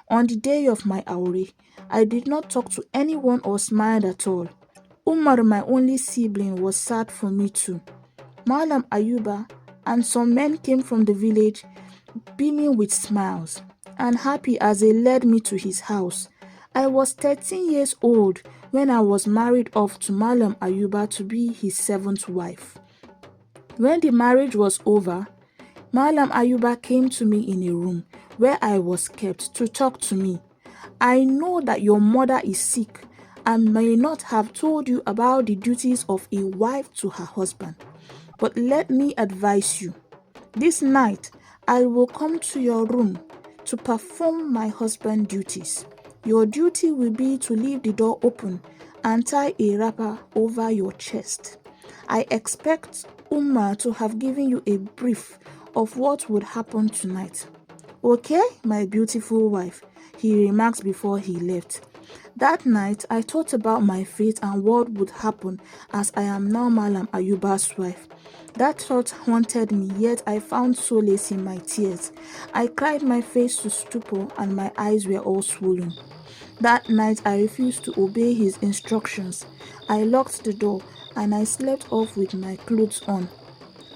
On the day of my awori, I did not talk to anyone or smile at all. Umar, my only sibling, was sad for me too. Malam Ayuba and some men came from the village beaming with smiles and happy as they led me to his house. I was 13 years old when I was married off to Malam Ayuba to be his seventh wife. When the marriage was over, Malam Ayuba came to me in a room where I was kept to talk to me. I know that your mother is sick and may not have told you about the duties of a wife to her husband. But let me advise you. This night, I will come to your room to perform my husband's duties. Your duty will be to leave the door open and tie a wrapper over your chest. I expect Umar to have given you a brief of what would happen tonight. Okay, my beautiful wife, he remarked before he left. That night, I thought about my fate and what would happen as I am now Malam Ayuba's wife. That thought haunted me, yet I found solace in my tears. I cried my face to stupor and my eyes were all swollen. That night, I refused to obey his instructions. I locked the door and I slept off with my clothes on.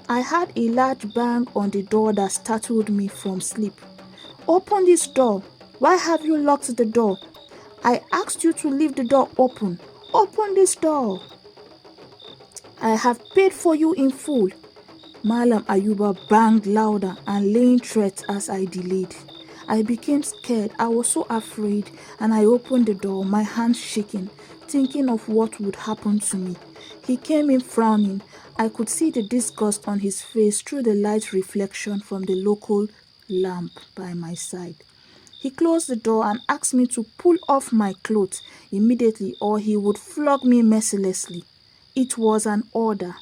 I had a large bang on the door that startled me from sleep. Open this door. Why have you locked the door? I asked you to leave the door open. Open this door. I have paid for you in full. Malam Ayuba banged louder and laying threats as I delayed. I became scared. I was so afraid and I opened the door, my hands shaking, thinking of what would happen to me. He came in frowning. I could see the disgust on his face through the light reflection from the local lamp by my side. He closed the door and asked me to pull off my clothes immediately or he would flog me mercilessly. It was an order,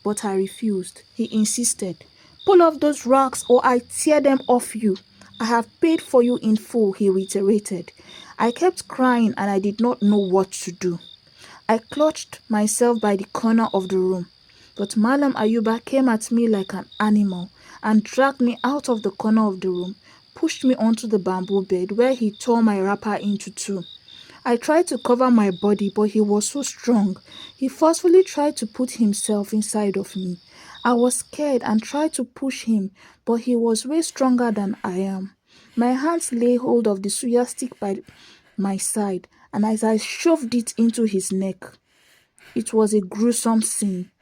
but I refused. He insisted, "Pull off those rags or I tear them off you. I have paid for you in full," he reiterated. I kept crying and I did not know what to do. I clutched myself by the corner of the room, but Malam Ayuba came at me like an animal and dragged me out of the corner of the room, pushed me onto the bamboo bed where he tore my wrapper into two. I tried to cover my body, but he was so strong. He forcefully tried to put himself inside of me. I was scared and tried to push him, but he was way stronger than I am. My hands lay hold of the suya stick by my side, and as I shoved it into his neck, it was a gruesome scene.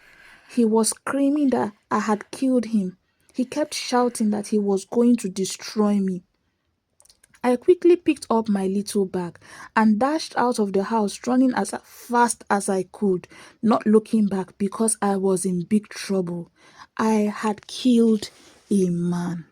He was screaming that I had killed him. He kept shouting that he was going to destroy me. I quickly picked up my little bag and dashed out of the house, running as fast as I could, not looking back because I was in big trouble. I had killed a man.